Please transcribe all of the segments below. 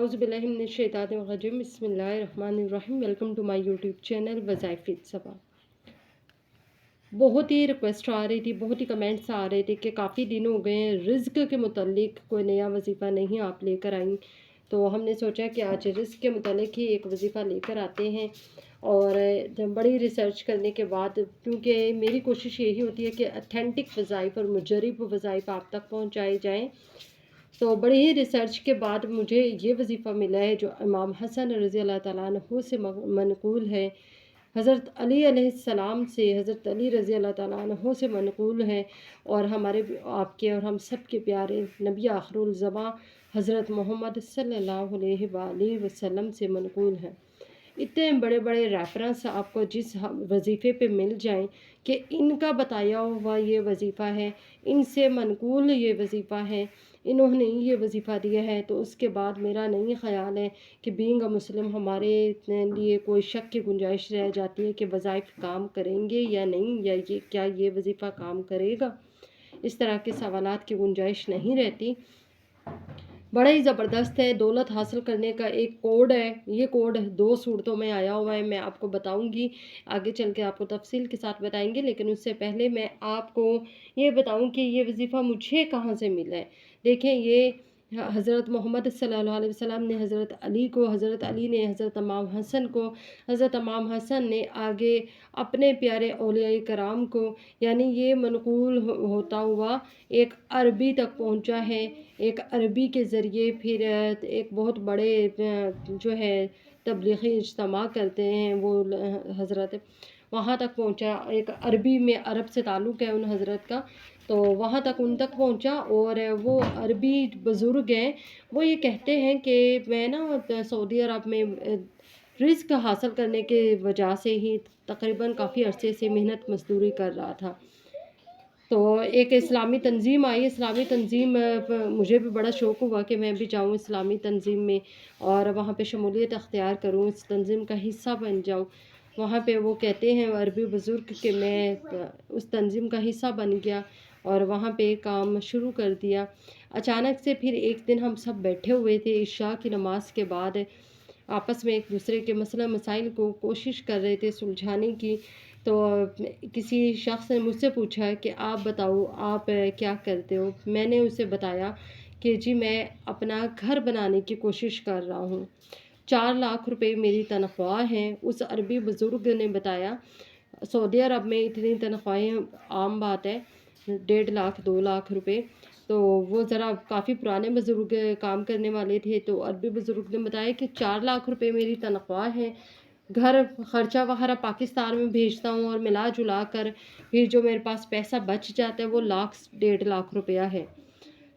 आउज़ु बिल्लाहि मिनश शैतानिर रजीम बिस्मिल्लाहिर्रहमानिर्रहीम। Welcome to my YouTube channel Wazaif Saba. बहुत ही रिक्वेस्ट आ रही थी, बहुत ही कमेंट्स आ रहे थे कि काफ़ी दिन हो गए हैं रिज़्क के मुतल्लिक कोई नया वजीफ़ा नहीं आप लेकर आई। तो हमने सोचा कि आज रिज़्क के मुतल्लिक ही एक वजीफ़ा लेकर आते हैं। और बड़ी रिसर्च करने के बाद, क्योंकि मेरी कोशिश यही होती है कि अथेंटिक वज़ाइफ़ और मुजर्रब वज़ाइफ़ आप तक पहुँचाए जाएँ। तो बड़ी ही रिसर्च के बाद मुझे ये वजीफ़ा मिला है जो इमाम हसन रज़ी अल्लाह ताला अन्हु से मनक़ूल है। हज़रत अली अलैहिस्सलाम से, हज़रत अली रज़ी अल्लाह ताला अन्हु से मनक़ूल है और हमारे आपके और हम सब के प्यारे नबी आखिरुल ज़मां हज़रत मोहम्मद सल्लल्लाहु अलैहि वसल्लम से मनक़ूल है। इतने बड़े बड़े रेफरेंस आपको जिस वजीफ़े पे मिल जाएं कि इनका बताया हुआ ये वजीफ़ा है, इनसे मनक़ूल ये वजीफ़ा है, इन्होंने ये वजीफ़ा दिया है, तो उसके बाद मेरा नहीं ख़्याल है कि बीइंग अ मुस्लिम हमारे लिए कोई शक की गुंजाइश रह जाती है कि वज़ाइफ़ काम करेंगे या नहीं, या ये क्या ये वजीफ़ा काम करेगा। इस तरह के सवालात की गुंजाइश नहीं रहती। बड़ा ही ज़बरदस्त है। दौलत हासिल करने का एक कोड है। ये कोड 2 सूरतों में आया हुआ है, मैं आपको बताऊंगी, आगे चल के आपको तफसील के साथ बताएंगे। लेकिन उससे पहले मैं आपको ये बताऊं कि ये वजीफ़ा मुझे कहाँ से मिला है। देखें, ये हज़रत मोहम्मद सल्लल्लाहु अलैहि वसल्लम ने हज़रत अली को, हज़रत अली ने हज़रत इमाम हसन को, हज़रत इमाम हसन ने आगे अपने प्यारे औलिया कराम को, यानी ये मनक़ूल होता हुआ एक अरबी तक पहुँचा है। एक अरबी के ज़रिए फिर एक बहुत बड़े जो है तबलीगी इज्तिमा करते हैं वो हज़रत, वहाँ तक पहुँचा। एक अरबी में अरब से ताल्लुक़ है उन हज़रत का, तो वहाँ तक उन तक पहुँचा। और वो अरबी बुज़ुर्ग हैं, वो ये कहते हैं कि मैं ना सऊदी अरब में रिज़्क हासिल करने के वजह से ही तकरीबन काफ़ी अरसे से मेहनत मज़दूरी कर रहा था। तो एक इस्लामी तंज़ीम आई, इस्लामी तंज़ीम मुझे भी बड़ा शौक़ हुआ कि मैं भी जाऊँ इस्लामी तंज़ीम में और वहाँ पे शमूलियत अख्तियार करूँ, इस तंज़ीम का हिस्सा बन जाऊँ। वहाँ पे वो कहते हैं अरबी बुज़ुर्ग कि मैं उस तंज़ीम का हिस्सा बन गया और वहाँ पे काम शुरू कर दिया। अचानक से फिर एक दिन हम सब बैठे हुए थे इशा की नमाज़ के बाद, आपस में एक दूसरे के मसला मसाइल को कोशिश कर रहे थे सुलझाने की। तो किसी शख्स ने मुझसे पूछा कि आप बताओ आप क्या करते हो। मैंने उसे बताया कि जी मैं अपना घर बनाने की कोशिश कर रहा हूँ, 4 लाख रुपए मेरी तनख्वाह है। उस अरबी बुज़ुर्ग ने बताया सऊदी अरब में इतनी तनख्वाहें आम बात है, 1.5 लाख 2 लाख रुपए। तो वो ज़रा काफ़ी पुराने बुज़ुर्ग काम करने वाले थे। तो अरबी बुज़ुर्ग ने बताया कि 4 लाख रुपए मेरी तनख्वाह है, घर खर्चा वगैरह पाकिस्तान में भेजता हूँ और मिला जुला कर फिर जो मेरे पास पैसा बच जाता है वो लाख 1.5 लाख रुपया है।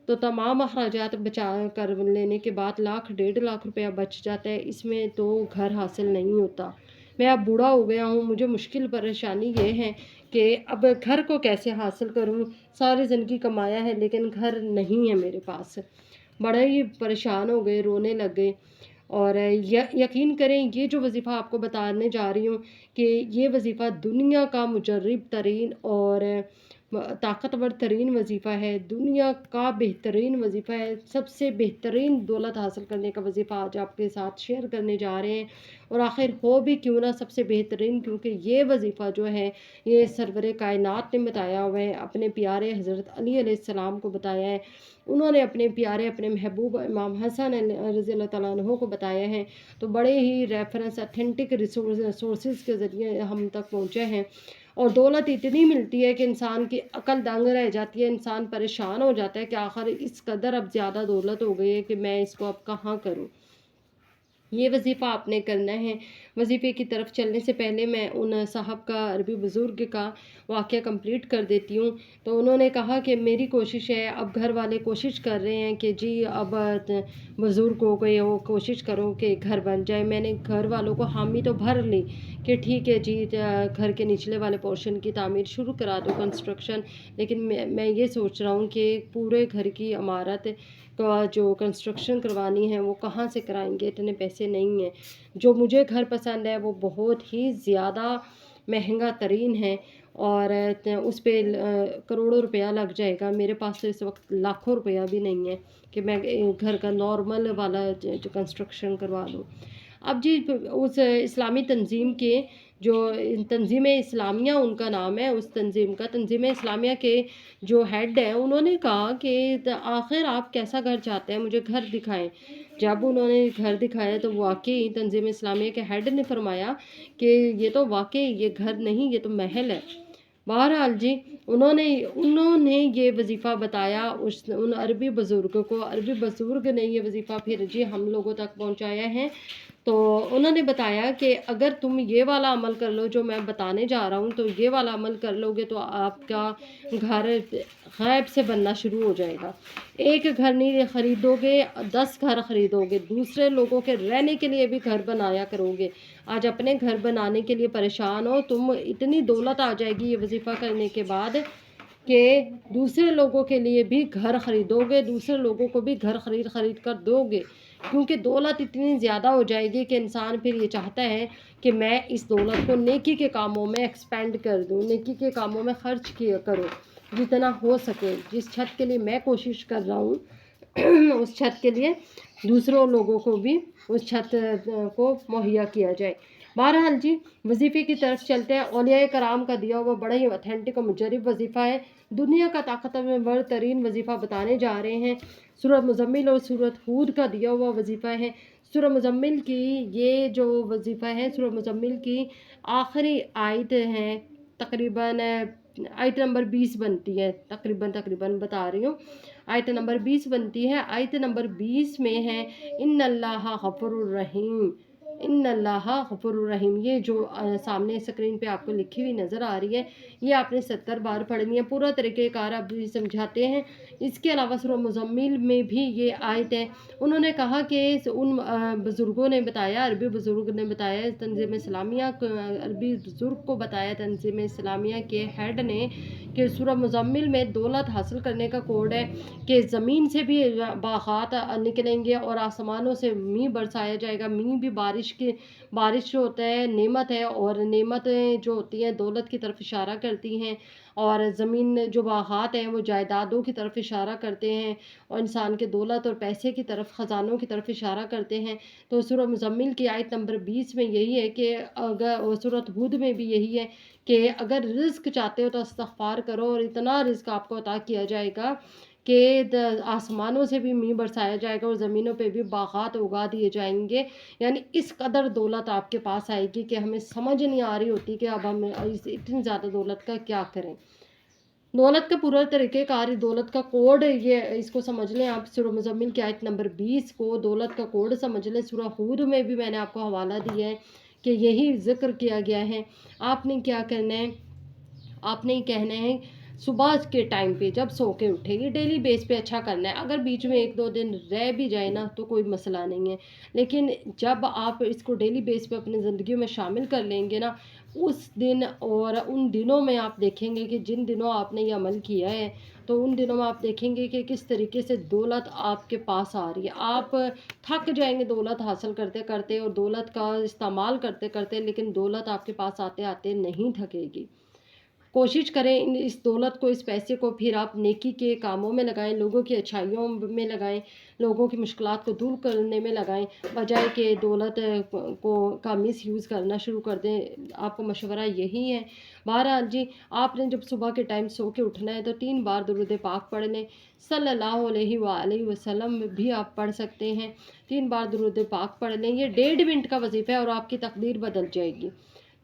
तो तमाम अखराजात बचा कर लेने के बाद लाख 1.5 लाख रुपया बच जाता है। इसमें तो घर हासिल नहीं होता। मैं अब बूढ़ा हो गया हूँ, मुझे मुश्किल परेशानी ये है कि अब घर को कैसे हासिल करूँ। सारी ज़िंदगी कमाया है लेकिन घर नहीं है मेरे पास। बड़ा ही परेशान हो गए, रोने लग गए। और यकीन करें, ये जो वजीफ़ा आपको बताने जा रही हूँ कि ये वजीफ़ा दुनिया का मुजर्रब तरीन और ताकतवर तरीन वजीफ़ा है, दुनिया का बेहतरीन वजीफ़ा है, सबसे बेहतरीन दौलत हासिल करने का वजीफ़ा आज आपके साथ शेयर करने जा रहे हैं। और आखिर हो भी क्यों ना सबसे बेहतरीन, क्योंकि ये वजीफ़ा जो है ये सरवरे कायनात ने बताया हुआ है, अपने प्यारे हज़रत अली अलैहिस्सलाम को बताया है। उन्होंने अपने प्यारे अपने महबूब इमाम हसन रज़ी अल्लाह तआला अन्हु को बताया है। तो बड़े ही रेफरेंस अथेंटिक सोर्सेज़ के ज़रिए हम तक पहुँचे हैं। और दौलत इतनी मिलती है कि इंसान की अकल दंग रह जाती है, इंसान परेशान हो जाता है कि आखिर इस कदर अब ज़्यादा दौलत हो गई है कि मैं इसको अब कहाँ करूँ। ये वजीफ़ा आपने करना है। वजीफ़े की तरफ चलने से पहले मैं उन साहब का, अरबी बुज़ुर्ग का वाक़या कंप्लीट कर देती हूँ। तो उन्होंने कहा कि मेरी कोशिश है, अब घर वाले कोशिश कर रहे हैं कि जी अब बुज़ुर्ग हो गए हो, कोशिश करो कि घर बन जाए। मैंने घर वालों को हामी तो भर ली कि ठीक है जी, घर के निचले वाले पोर्शन की तामीर शुरू करा दो, कंस्ट्रक्शन। लेकिन मैं ये सोच रहा हूँ कि पूरे घर की इमारत का जो कंस्ट्रक्शन करवानी है वो कहाँ से कराएंगे, इतने पैसे नहीं हैं। जो मुझे घर पसंद है वो बहुत ही ज़्यादा مہنگا ترین ہے اور اس پہ کروڑوں روپیہ لگ جائے گا. میرے پاس تو اس وقت لاکھوں روپیہ بھی نہیں ہے کہ میں گھر کا نارمل والا جو کنسٹرکشن کروا دوں. اب جی اس اسلامی تنظیم کے جو تنظیم اسلامیہ ان کا نام ہے، اس تنظیم کا تنظیم اسلامیہ کے جو ہیڈ ہیں انہوں نے کہا کہ آخر آپ کیسا گھر چاہتے ہیں، مجھے گھر دکھائیں. جب انہوں نے گھر دکھایا تو واقعی تنظیم اسلامیہ کے ہیڈ نے فرمایا کہ یہ تو واقعی یہ گھر نہیں، یہ تو محل ہے. بہرحال جی انہوں نے یہ وظیفہ بتایا ان عربی بزرگوں کو. عربی بزرگ نے یہ وظیفہ پھر جی ہم لوگوں تک پہنچایا ہے. تو انہوں نے بتایا کہ اگر تم یہ والا عمل کر لو جو میں بتانے جا رہا ہوں، تو یہ والا عمل کر لو گے تو آپ کا گھر غیب سے بننا شروع ہو جائے گا. ایک گھر نہیں خریدو گے، 10 گھر خریدو گے. دوسرے لوگوں کے رہنے کے لیے بھی گھر بنایا کرو گے. آج اپنے گھر بنانے کے لیے پریشان ہو، تم اتنی دولت آ جائے گی یہ وظیفہ کرنے کے بعد کہ دوسرے لوگوں کے لیے بھی گھر خریدو گے، دوسرے لوگوں کو بھی گھر خرید کر دو گے. کیونکہ دولت اتنی زیادہ ہو جائے گی کہ انسان پھر یہ چاہتا ہے کہ میں اس دولت کو نیکی کے کاموں میں ایکسپینڈ کر دوں، نیکی کے کاموں میں خرچ کیا کروں جتنا ہو سکے. جس چھت کے لیے میں کوشش کر رہا ہوں اس چھت کے لیے دوسروں لوگوں کو بھی اس چھت کو مہیا کیا جائے. بہرحال جی وظیفے کی طرف چلتے ہیں. اولیاء کرام کا دیا ہوا بڑا ہی اوتھینٹک اور مجرب وظیفہ ہے. دنیا کا طاقتور ترین وظیفہ بتانے جا رہے ہیں. سورہ مزمل اور سورہ ہود کا دیا ہوا وظیفہ ہے. سورہ مزمل کی یہ جو وظیفہ ہے، سورہ مزمل کی آخری آیت ہے، تقریباً آیت نمبر 20 بنتی ہے. تقریباً بتا رہی ہوں. آیت نمبر 20 بنتی ہے. آیت نمبر 20 میں ہے ان اللہ غفور الرحیم، ان اللہ غفور الرحیم. یہ جو سامنے اسکرین پہ آپ کو لکھی ہوئی نظر آ رہی ہے، یہ آپ نے 70 بار پڑھنی ہے. پورا طریقہ کار اب سمجھاتے ہیں. اس کے علاوہ سورہ مزمل میں بھی یہ آیت ہے. انہوں نے کہا کہ ان بزرگوں نے بتایا، عربی بزرگ نے بتایا، تنظیم اسلامیہ عربی بزرگ کو بتایا تنظیم اسلامیہ کے ہیڈ نے کہ سورہ مزمل میں دولت حاصل کرنے کا کوڈ ہے کہ زمین سے بھی باغات نکلیں گے اور آسمانوں سے مینہ برسایا جائے گا. مینہ بھی بارش جو ہوتا ہے نعمت ہے، اور نعمتیں جو ہوتی ہیں دولت کی طرف اشارہ کرتی ہیں، اور زمین جو باغات ہیں وہ جائیدادوں کی طرف اشارہ کرتے ہیں، اور انسان کے دولت اور پیسے کی طرف، خزانوں کی طرف اشارہ کرتے ہیں. تو سورہ مزمل کی آیت نمبر 20 میں یہی ہے کہ اگر سورۃ ہود میں بھی یہی ہے کہ اگر رزق چاہتے ہو تو استغفار کرو، اور اتنا رزق آپ کو عطا کیا جائے گا کہ آسمانوں سے بھی مینہ برسایا جائے گا اور زمینوں پہ بھی باغات اگا دیے جائیں گے. یعنی اس قدر دولت آپ کے پاس آئے گی کہ ہمیں سمجھ نہیں آ رہی ہوتی کہ اب ہم اتنی زیادہ دولت کا کیا کریں. دولت کا پورا طریقہ کار، دولت کا کوڈ، یہ اس کو سمجھ لیں آپ. سورہ مزمل کی آیت نمبر 20 کو دولت کا کوڈ سمجھ لیں. سورہ ہود میں بھی میں نے آپ کو حوالہ دیا ہے کہ یہی ذکر کیا گیا ہے. آپ نے کیا کرنا ہے، آپ نے کہنا ہے صبح کے ٹائم پہ جب سو کے اٹھے، یہ ڈیلی بیس پہ اچھا کرنا ہے. اگر بیچ میں 1-2 دن رہ بھی جائے نا تو کوئی مسئلہ نہیں ہے، لیکن جب آپ اس کو ڈیلی بیس پہ اپنی زندگیوں میں شامل کر لیں گے نا، اس دن اور ان دنوں میں آپ دیکھیں گے کہ جن دنوں آپ نے یہ عمل کیا ہے تو ان دنوں میں آپ دیکھیں گے کہ کس طریقے سے دولت آپ کے پاس آ رہی ہے. آپ تھک جائیں گے دولت حاصل کرتے کرتے اور دولت کا استعمال کرتے کرتے، لیکن دولت آپ کے پاس آتے آتے نہیں تھکے گی. کوشش کریں اس دولت کو، اس پیسے کو پھر آپ نیکی کے کاموں میں لگائیں، لوگوں کی اچھائیوں میں لگائیں، لوگوں کی مشکلات کو دور کرنے میں لگائیں، بجائے کہ دولت کا مس یوز کرنا شروع کر دیں. آپ کو مشورہ یہی ہے. بہرحال جی آپ نے جب صبح کے ٹائم سو کے اٹھنا ہے تو 3 بار درود پاک پڑھ لیں. صلی اللہ علیہ وآلہ وسلم بھی آپ پڑھ سکتے ہیں. 3 بار درود پاک پڑھ لیں. یہ 1.5 منٹ کا وظیفہ ہے اور آپ کی تقدیر بدل جائے گی.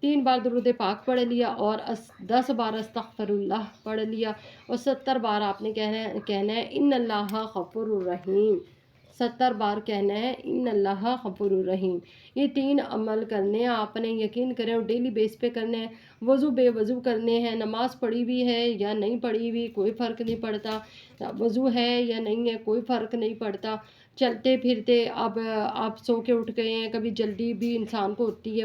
3 بار درود پاک پڑھ لیا اور 10 بار استغفر اللہ پڑھ لیا، اور 70 بار آپ نے کہنا ہے ان اللہ غفور الرحیم. 70 بار کہنا ہے ان اللہ غفور الرحیم. یہ 3 عمل کرنے ہیں آپ نے، یقین کریں، اور ڈیلی بیس پہ کرنے ہیں. وضو بے وضو کرنے ہیں. نماز پڑھی ہوئی ہے یا نہیں پڑھی ہوئی کوئی فرق نہیں پڑتا، وضو ہے یا نہیں ہے کوئی فرق نہیں پڑتا. چلتے پھرتے اب آپ سو کے اٹھ گئے ہیں، کبھی جلدی بھی انسان کو ہوتی ہے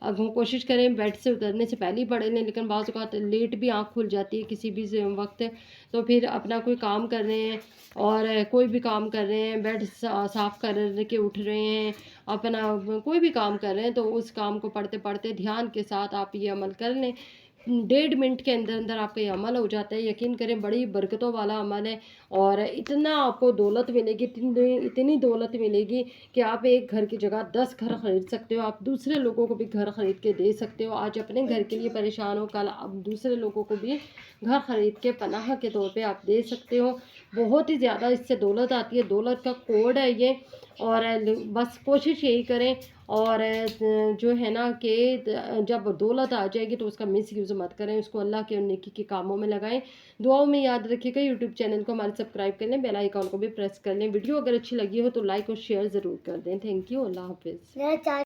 कोशिश करें बेड से उतरने से पहले ही पढ़ लें, लेकिन बाज़ औक़ात लेट भी आँख खुल जाती है किसी भी वक्त, तो फिर अपना कोई काम कर रहे हैं और कोई भी काम कर रहे हैं, बेड साफ़ कर के उठ रहे हैं, अपना कोई भी काम कर रहे हैं, तो उस काम को पढ़ते पढ़ते ध्यान के साथ आप ये अमल कर लें। 1.5 मिनट के अंदर अंदर आपका ये अमल हो जाता है। यकीन करें बड़ी बरकतों वाला अमल है और इतना आपको दौलत मिलेगी, इतनी इतनी दौलत मिलेगी कि आप एक घर की जगह 10 घर खरीद सकते हो। आप दूसरे लोगों को भी घर खरीद के दे सकते हो। आज अपने घर के लिए परेशान हो, कल आप दूसरे लोगों को भी घर खरीद के पनाह के तौर पे आप दे सकते हो। बहुत ही ज़्यादा इससे दौलत आती है, दौलत का कोड है ये। और बस कोशिश यही करें और जो है ना कि जब दौलत आ जाएगी तो उसका मिसयूज़ मत करें, उसको अल्लाह के और नेकी के कामों में लगाएं। दुआओं में याद रखिएगा। यूट्यूब चैनल को हमारे सब्सक्राइब कर लें, बेल आइकॉन को भी प्रेस कर लें। वीडियो अगर अच्छी लगी हो तो लाइक और शेयर ज़रूर कर दें। Thank you. अल्लाह हाफिज़।